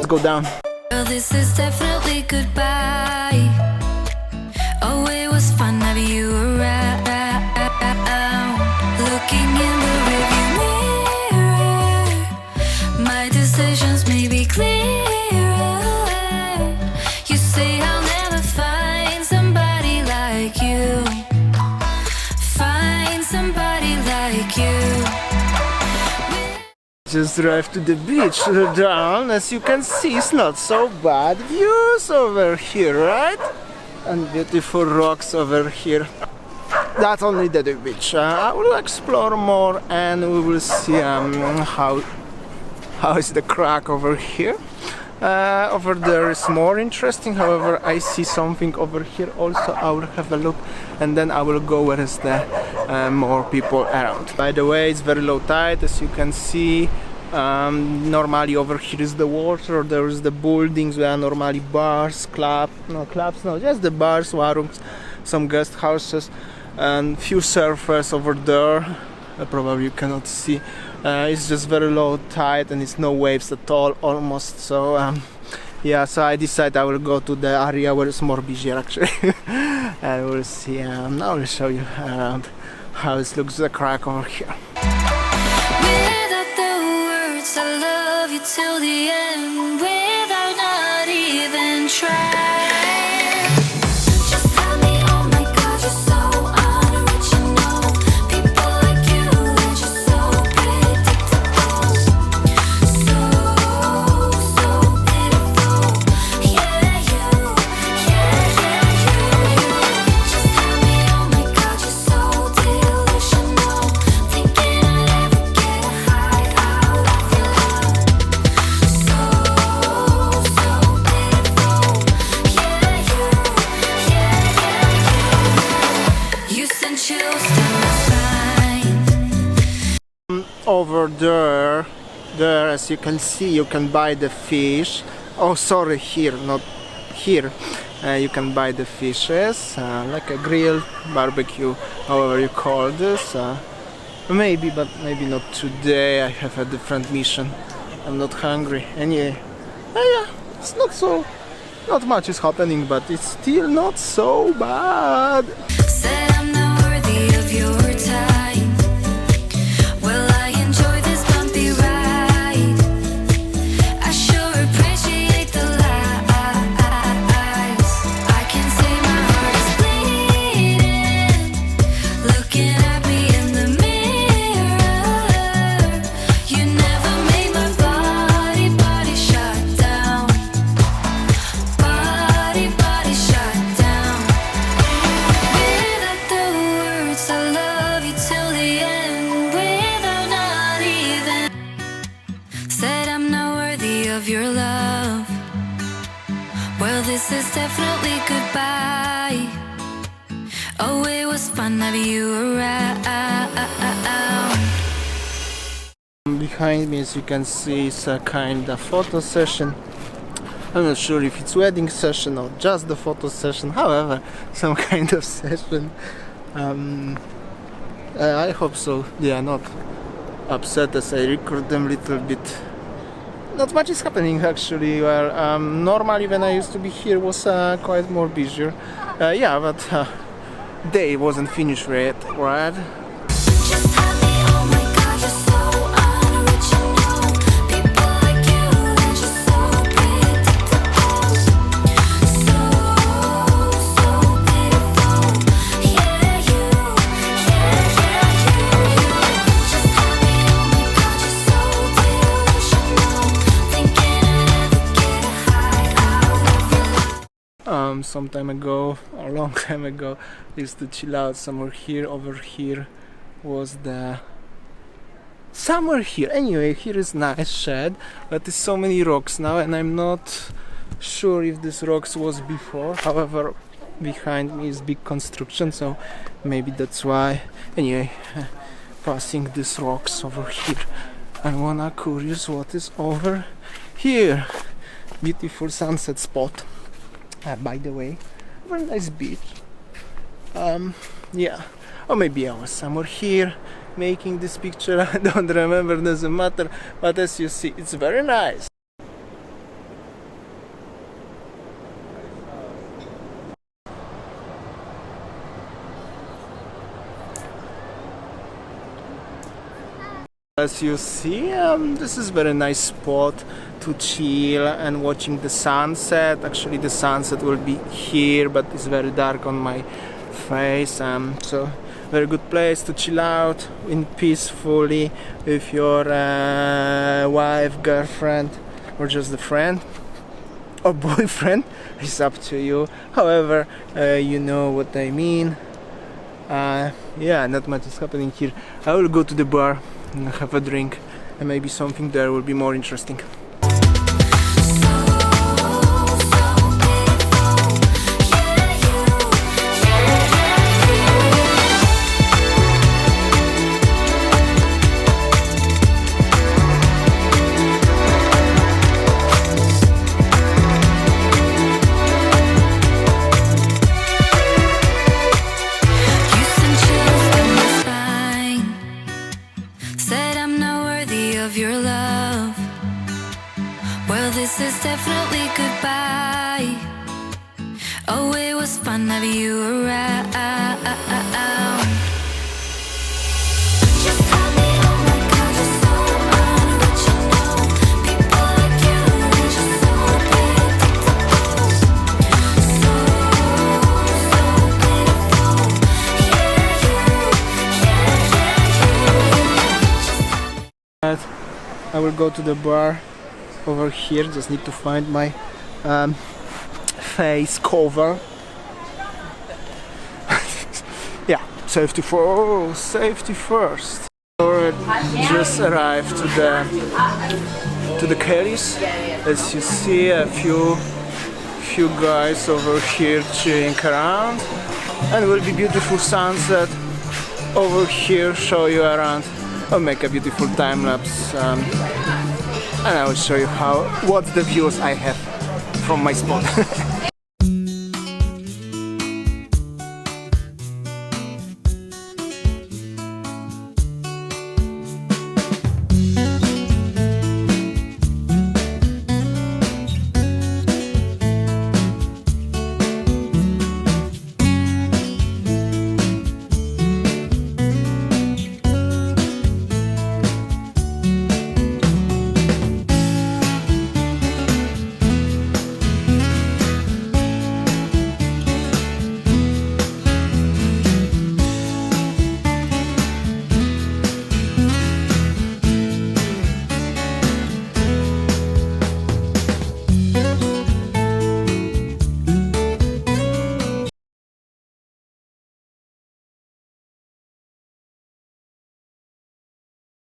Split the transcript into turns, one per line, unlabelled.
go down.
Well, this is definitely goodbye. Oh, it was fun having you around. Looking in the rearview mirror, my decisions may be clearer. You say I'll never find somebody like you. Find somebody like you.
Just drive to the beach down. As you can see, it's not so bad views over here, right? And beautiful rocks over here. That's only the beach. I will explore more and we will see how is the crack over here. Over there is more interesting. However, I see something over here also. I will have a look and then I will go where is the more people around. By the way, it's very low tide, as you can see. Normally over here is the water. There is the buildings where normally bars, clubs, just the bars, warungs, some guest houses, and few surfers over there. Probably you cannot see. It's just very low tide and it's no waves at all, almost. So yeah, so I decided I will go to the area where it's more busier actually. And we'll see. I will show you around how it looks, the crack over here.
Without the words, I love you till the end. Without not even trying.
Over there, as you can see, you can buy the fish. Oh, sorry, here, not here. You can buy the fishes, like a grill, barbecue, however you call this. Maybe, but maybe not today. I have a different mission. I'm not hungry. Anyway, yeah, it's not much is happening, but it's still not so bad.
Said I'm not worthy of your time. Well, I enjoy this bumpy ride. I sure appreciate the lies. I can say my heart is bleeding, looking at me in the mirror. You never made my body shut down. Body shut down. Without the words, I love you till the end. Without not even said I'm not worthy of your love. Well, this is definitely goodbye. Oh, it was fun having you around.
Behind me, as you can see, is a kind of photo session. I'm not sure if it's wedding session or just the photo session. However, some kind of session. I hope so. They are not upset as I record them a little bit. Not much is happening actually. Where normally when I used to be here was quite more busier. Yeah, but day wasn't finished yet, right?
Just tell me, oh my God, you're so unoriginal. People like you, they're just so predictable. So pitiful. Yeah, you. Just tell me, oh my God, you're so delusional. Thinking I'd ever get a high out of you.
Some time ago, a long time ago, I used to chill out somewhere here. Over here was the somewhere here. Anyway, here is nice shed, but there's so many rocks now, and I'm not sure if this rocks was before. However, behind me is big construction, so maybe that's why. Anyway, passing these rocks over here. I wanna curious what is over here. Beautiful sunset spot. By the way, very nice beach. Yeah, or maybe I was somewhere here making this picture. I don't remember, doesn't matter, but as you see, it's very nice. As you see, this is very nice spot to chill and watching the sunset. Actually, the sunset will be here, but it's very dark on my face. So very good place to chill out in peacefully with your wife, girlfriend, or just a friend or boyfriend. It's up to you. However, you know what I mean. Yeah, not much is happening here. I will go to the bar and have a drink, and maybe something there will be more interesting.
Your love, well, this is definitely goodbye. Oh, it was fun having you around. Just tell me, oh my God, you're so unoriginal. People like you, they're just so predictable. So beautiful. Yeah, you.
I will go to the bar over here. Just need to find my face cover. Yeah, safety first. Just arrived to the Kellys. As you see, a few guys over here chilling around, and will be beautiful sunset over here. Show you around. I'll make a beautiful time lapse, and I will show you what's the views I have from my spot.